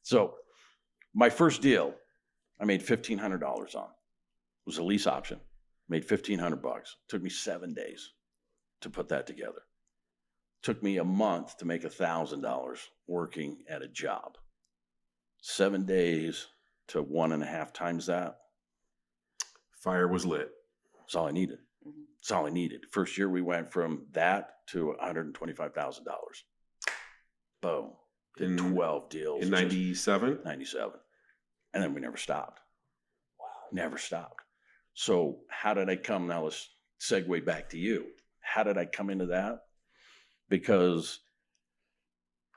So my first deal, I made $1,500 on. It was a lease option. Made $1,500. Took me 7 days to put that together. Took me a month to make $1,000 working at a job. 7 days to 1.5 times that. Fire was lit. That's all I needed. That's all I needed. First year we went from that to $125,000. Boom. Did 12 deals. In 97? 97. And then we never stopped. Wow. Never stopped. So how did I come? Now let's segue back to you. How did I come into that? Because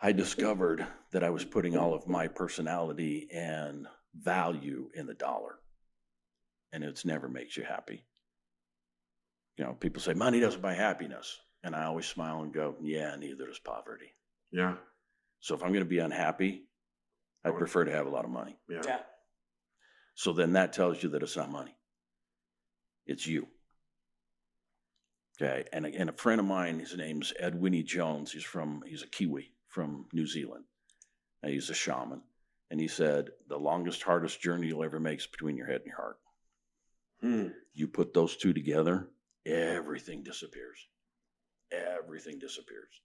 I discovered that I was putting all of my personality and value in the dollar. And it's never makes you happy. You know, people say money doesn't buy happiness. And I always smile and go, yeah, neither does poverty. Yeah. So if I'm going to be unhappy, I prefer to have a lot of money. Yeah. So then that tells you that it's not money. It's you. Okay. And a friend of mine, his name's Ed Winnie Jones. He's a Kiwi from New Zealand. And he's a shaman. And he said, the longest, hardest journey you'll ever make is between your head and your heart. You put those two together, everything disappears. Everything disappears.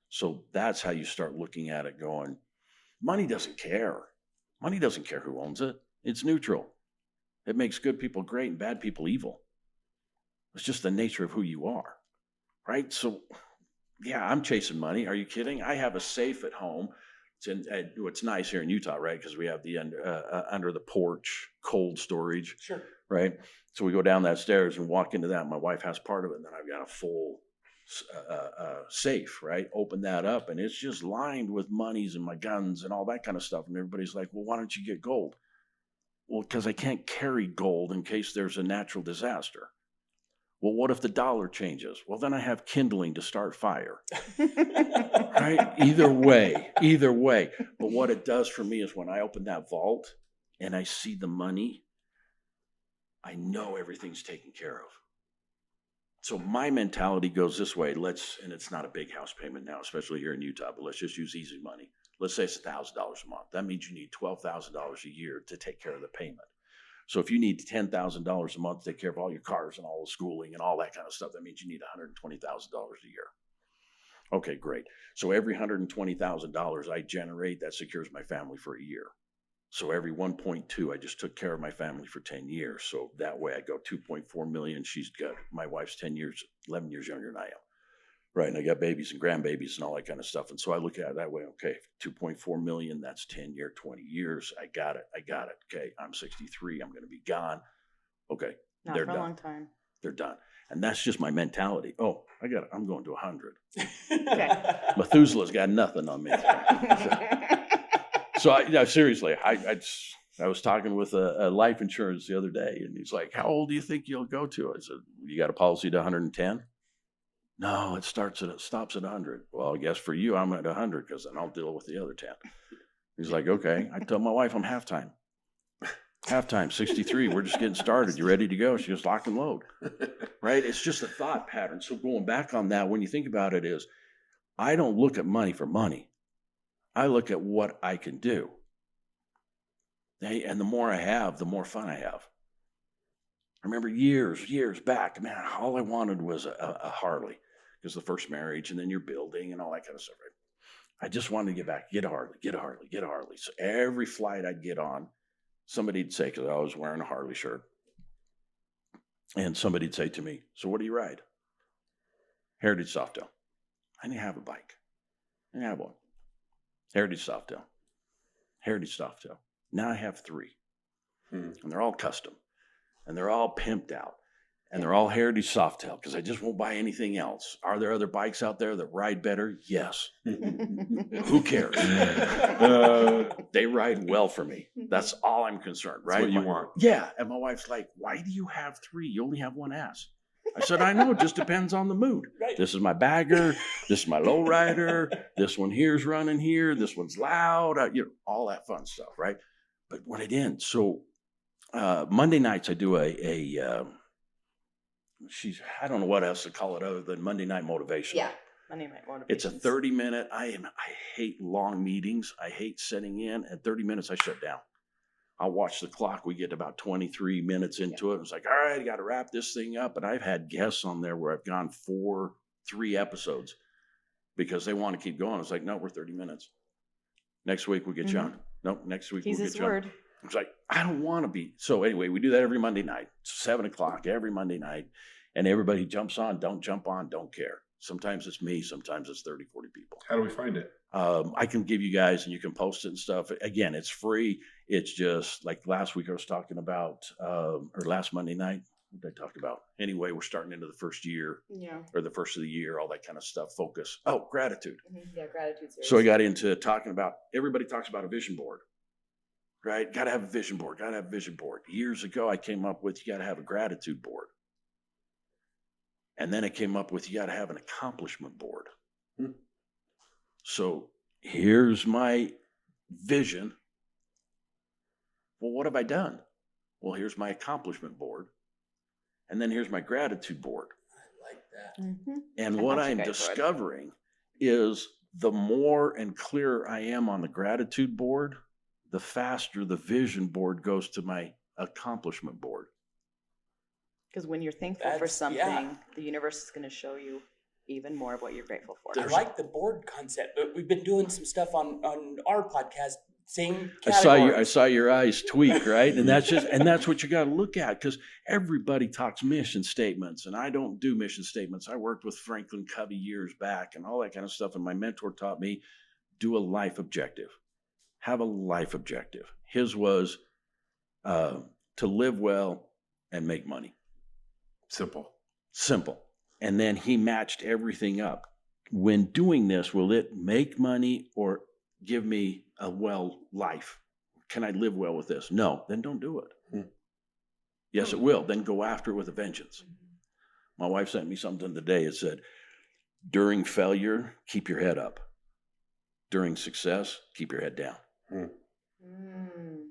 So that's how you start looking at it going, money doesn't care. Money doesn't care who owns it. It's neutral. It makes good people great and bad people evil. It's just the nature of who you are, right? So, yeah, I'm chasing money. Are you kidding? I have a safe at home. It's nice here in Utah, right? Because we have the under the porch cold storage. Sure. Right? So we go down that stairs and walk into that. My wife has part of it, and then I've got a full safe, right? Open that up, and it's just lined with monies and my guns and all that kind of stuff. And everybody's like, well, why don't you get gold? Well, because I can't carry gold in case there's a natural disaster. Well, what if the dollar changes? Well, then I have kindling to start fire. Right? Either way. But what it does for me is when I open that vault and I see the money, I know everything's taken care of. So my mentality goes this way. And it's not a big house payment now, especially here in Utah, but let's just use easy money. Let's say it's $1,000 a month. That means you need $12,000 a year to take care of the payment. So if you need $10,000 a month to take care of all your cars and all the schooling and all that kind of stuff, that means you need $120,000 a year. Okay, great. So every $120,000 I generate, that secures my family for a year. So every 1.2, I just took care of my family for 10 years. So that way I go 2.4 million. My wife's 11 years younger than I am. Right. And I got babies and grandbabies and all that kind of stuff. And so I look at it that way. Okay, 2.4 million, that's 10 years, 20 years. I got it. Okay, I'm 63. I'm going to be gone. Okay. Not they're for done. a long time. They're done. And that's just my mentality. Oh, I'm going to 100. Okay. Methuselah's got nothing on me. So seriously, I was talking with a life insurance the other day, and he's like, how old do you think you'll go to? I said, you got a policy to 110? No, it stops at 100. Well, I guess for you, I'm at 100 because then I'll deal with the other 10. He's like, okay. I told my wife I'm halftime. 63. We're just getting started. You ready to go? She goes, lock and load. Right? It's just a thought pattern. So going back on that, when you think about it is, I don't look at money for money. I look at what I can do. And the more I have, the more fun I have. I remember years back, man, all I wanted was a Harley. Because the first marriage, and then you're building and all that kind of stuff. Right? I just wanted to get back, get a Harley. So every flight I'd get on, somebody'd say, because I was wearing a Harley shirt, and somebody'd say to me, so what do you ride? Heritage Softail. I didn't have a bike. I didn't have one. Heritage Softail. Now I have 3. And they're all custom. And they're all pimped out. And they're all Heritage Softail because I just won't buy anything else. Are there other bikes out there that ride better? Yes. Who cares? They ride well for me. That's all I'm concerned, right? That's what you want. Yeah. And my wife's like, why do you have 3? You only have one ass. I said, I know. It just depends on the mood. Right. This is my bagger. This is my low rider. This one here's running here. This one's loud. All that fun stuff, right? But when it ends, so Monday nights I do I don't know what else to call it other than Monday night motivation. Yeah. Monday night motivations. It's a 30-minute. I hate long meetings. I hate sitting in. At 30 minutes, I shut down. I'll watch the clock. We get about 23 minutes into it. It's like, all right, I got to wrap this thing up. And I've had guests on there where I've gone 3 episodes because they want to keep going. It's like, no, we're 30 minutes. Next week we'll get you on. Nope, next week He's we'll his get you word. on. It's like, I don't want to be. So anyway, we do that every Monday night, 7 o'clock every Monday night. And everybody jumps on, don't jump on, don't care. Sometimes it's me, sometimes it's 30, 40 people. How do we find it? I can give you guys, and you can post it and stuff. Again, it's free. It's just like last week I was talking about, or last Monday night, what did I talk about? Anyway, we're starting into the first year, or the first of the year, all that kind of stuff. Focus. Oh, gratitude. Yeah, gratitude series. So I got into talking about, everybody talks about a vision board, right? Got to have a vision board, got to have a vision board. Years ago, I came up with, you got to have a gratitude board. And then I came up with, you got to have an accomplishment board. So here's my vision. Well, what have I done? Well, here's my accomplishment board. And then here's my gratitude board. I like that. And what I'm discovering is the more and clearer I am on the gratitude board, the faster the vision board goes to my accomplishment board. Because when you're thankful for something, the universe is going to show you even more of what you're grateful for. I like the board concept, but we've been doing some stuff on our podcast. Same categories. I saw your eyes tweak, right? And that's what you got to look at, because everybody talks mission statements, and I don't do mission statements. I worked with Franklin Covey years back and all that kind of stuff, and my mentor taught me, do a life objective. Have a life objective. His was to live well and make money. Simple. And then he matched everything up. When doing this, will it make money or give me a well life? Can I live well with this? No, then don't do it. Yes, it will. Then go after it with a vengeance. My wife sent me something today. It said, during failure, keep your head up. During success, keep your head down.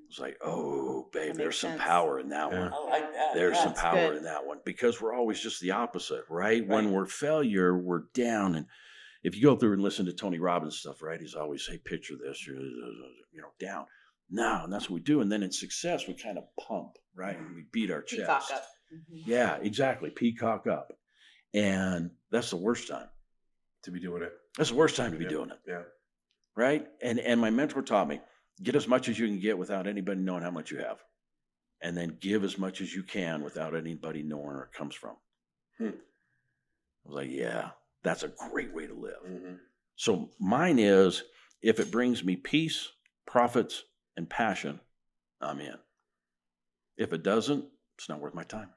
It's like, oh, babe, there's some power in that one. I like that. There's some power in that one, because we're always just the opposite, right? When we're failure, we're down. And if you go through and listen to Tony Robbins stuff, right, he's always, hey, picture this, you're, down. No, and that's what we do. And then in success, we kind of pump, right? And we beat our chest. Peacock up. Yeah, exactly. Peacock up. And that's the worst time to be doing it. That's the worst time to be doing it. Yeah. Right? And my mentor taught me, get as much as you can get without anybody knowing how much you have. And then give as much as you can without anybody knowing where it comes from. I was like, yeah, that's a great way to live. So mine is, if it brings me peace, profits, and passion, I'm in. If it doesn't, it's not worth my time.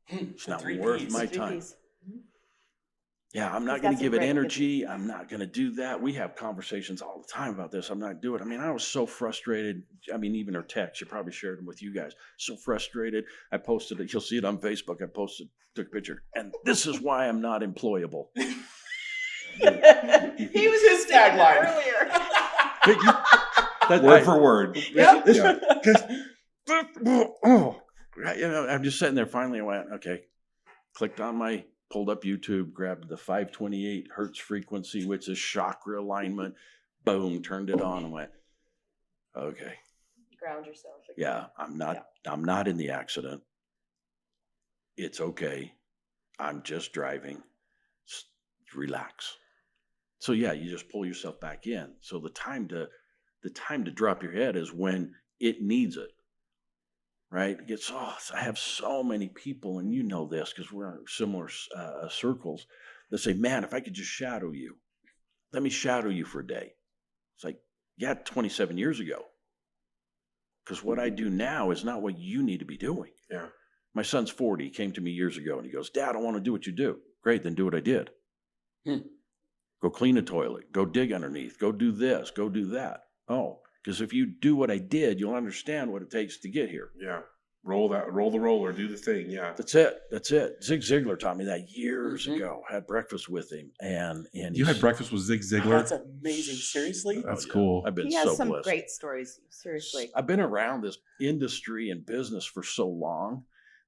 It's not worth my time. Yeah, I'm not going to give it energy. I'm not going to do that. We have conversations all the time about this. I'm not doing it. I mean, I was so frustrated. I mean, even our text, you probably shared them with you guys. So frustrated. I posted it. You'll see it on Facebook. I took a picture. And this is why I'm not employable. He was his tagline earlier. Word for word. Yep. I'm just sitting there. Finally, I went, okay. Clicked on pulled up YouTube, grabbed the 528 hertz frequency, which is chakra alignment. Boom, turned it on and went, okay. Ground yourself. Yeah, I'm not in the accident. It's okay. I'm just driving. Relax. So yeah, you just pull yourself back in. So the time to drop your head is when it needs it. Right? I have so many people, and you know this because we're in similar circles, that say, man, if I could just shadow you, let me shadow you for a day. It's like, yeah, 27 years ago. Because what I do now is not what you need to be doing. Yeah. My son's 40. He came to me years ago, and he goes, Dad, I want to do what you do. Great, then do what I did. Go clean a toilet. Go dig underneath. Go do this. Go do that. Oh. Because if you do what I did, you'll understand what it takes to get here. Yeah. Roll the roller, do the thing. Yeah. That's it. Zig Ziglar taught me that years ago. Had breakfast with him. And you had breakfast with Zig Ziglar? That's amazing. Seriously? That's cool. I've been he so has some blessed. Great stories. Seriously. I've been around this industry and business for so long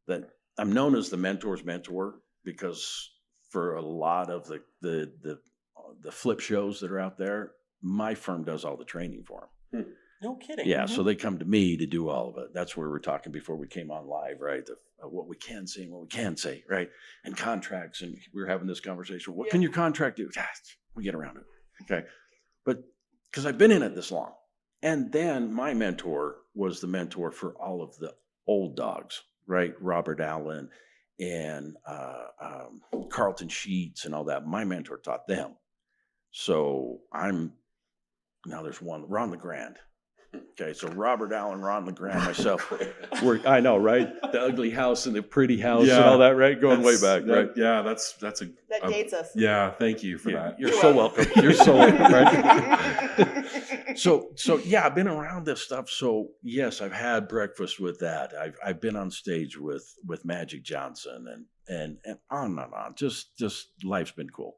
that I'm known as the mentor's mentor, because for a lot of the flip shows that are out there, my firm does all the training for them. No kidding. Yeah, so they come to me to do all of it. That's where we're talking before we came on live, right? What we can say and what we can't say, right? And contracts, and we were having this conversation. What can your contract do? We get around it, okay? But because I've been in it this long. And then my mentor was the mentor for all of the old dogs, right? Robert Allen and Carlton Sheets and all that. My mentor taught them. So now there's one, Ron LeGrand. Okay, so Robert Allen, Ron LeGrand, myself. I know, right? The ugly house and the pretty house and all that, right? Going way back, right? Yeah, that's That dates us. Yeah, thank you for that. You're so welcome. You're so welcome, right? So yeah, I've been around this stuff. So yes, I've had breakfast with that. I've been on stage with Magic Johnson and on and on. Just life's been cool.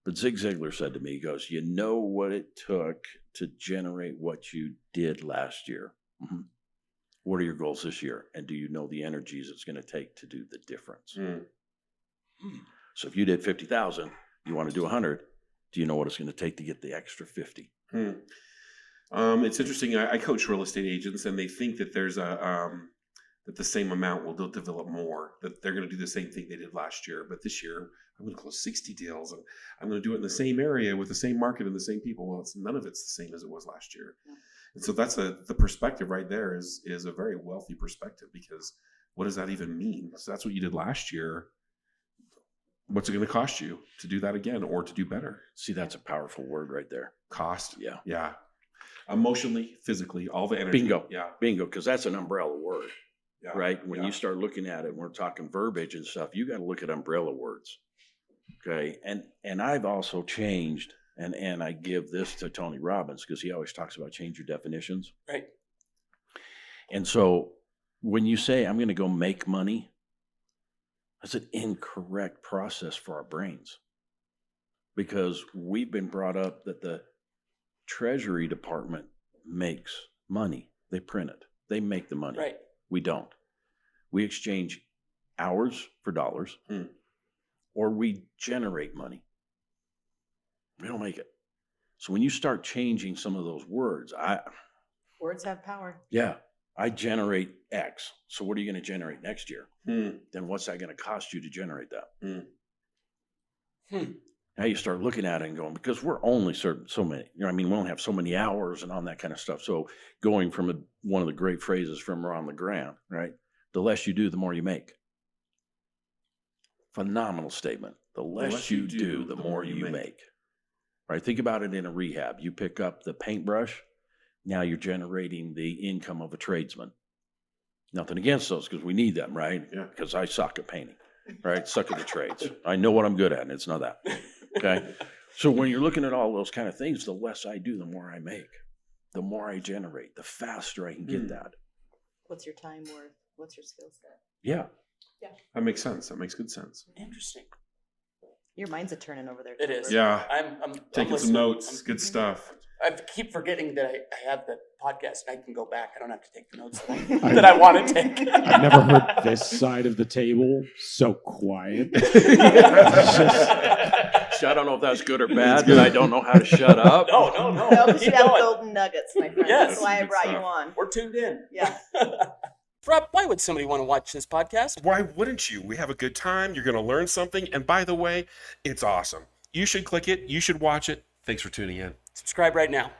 But Zig Ziglar said to me, he goes, you know what it took to generate what you did last year? Mm-hmm. What are your goals this year? And do you know the energies it's going to take to do the difference? So if you did 50,000, you want to do 100, do you know what it's going to take to get the extra 50? It's interesting. I coach real estate agents, and they think that there's that the same amount will develop more, that they're going to do the same thing they did last year. But this year, I'm going to close 60 deals, and I'm going to do it in the same area with the same market and the same people. Well, none of it's the same as it was last year. Yeah. And so that's the perspective right there is a very wealthy perspective, because what does that even mean? So that's what you did last year. What's it going to cost you to do that again or to do better? See, that's a powerful word right there. Cost. Yeah. Yeah. Emotionally, physically, all the energy. Bingo. Yeah. Bingo. Because that's an umbrella word. Yeah. Right? When you start looking at it, and we're talking verbiage and stuff, you got to look at umbrella words. Okay. And I've also changed, and I give this to Tony Robbins because he always talks about change your definitions. Right. And so when you say, I'm going to go make money, that's an incorrect process for our brains, because we've been brought up that the Treasury Department makes money. They print it. They make the money. Right. We don't. We exchange hours for dollars, or we generate money. We don't make it. So when you start changing some of those words, Words have power. Yeah, I generate X. So what are you going to generate next year? Then what's that going to cost you to generate that? Now you start looking at it and going, because we're only so many, we only have so many hours and all that kind of stuff. So going from one of the great phrases from Ron LeGrand, right? The less you do, the more you make. Phenomenal statement. The less you do, the more you make. Right? Think about it in a rehab. You pick up the paintbrush. Now you're generating the income of a tradesman. Nothing against those, because we need them, right? Yeah. Because I suck at painting, right? Suck at the trades. I know what I'm good at, and it's not that. Okay? So when you're looking at all those kind of things, the less I do, the more I make. The more I generate, the faster I can get that. What's your time worth? What's your skill set? Yeah. That makes sense. That makes good sense. Interesting. Your mind's a turning over there. It is. Yeah. I'm Taking listening. some notes. Good stuff. I keep forgetting that I have the podcast and I can go back. I don't have to take the notes that I want to take. I've never heard this side of the table so quiet. I don't know if that's good or bad, but I don't know how to shut up. No. No, because you Keep have going. golden nuggets, my friend. Yes. That's why I Good brought you stuff. on. We're tuned in. Yeah. Rob, why would somebody want to watch this podcast? Why wouldn't you? We have a good time. You're going to learn something. And by the way, it's awesome. You should click it. You should watch it. Thanks for tuning in. Subscribe right now.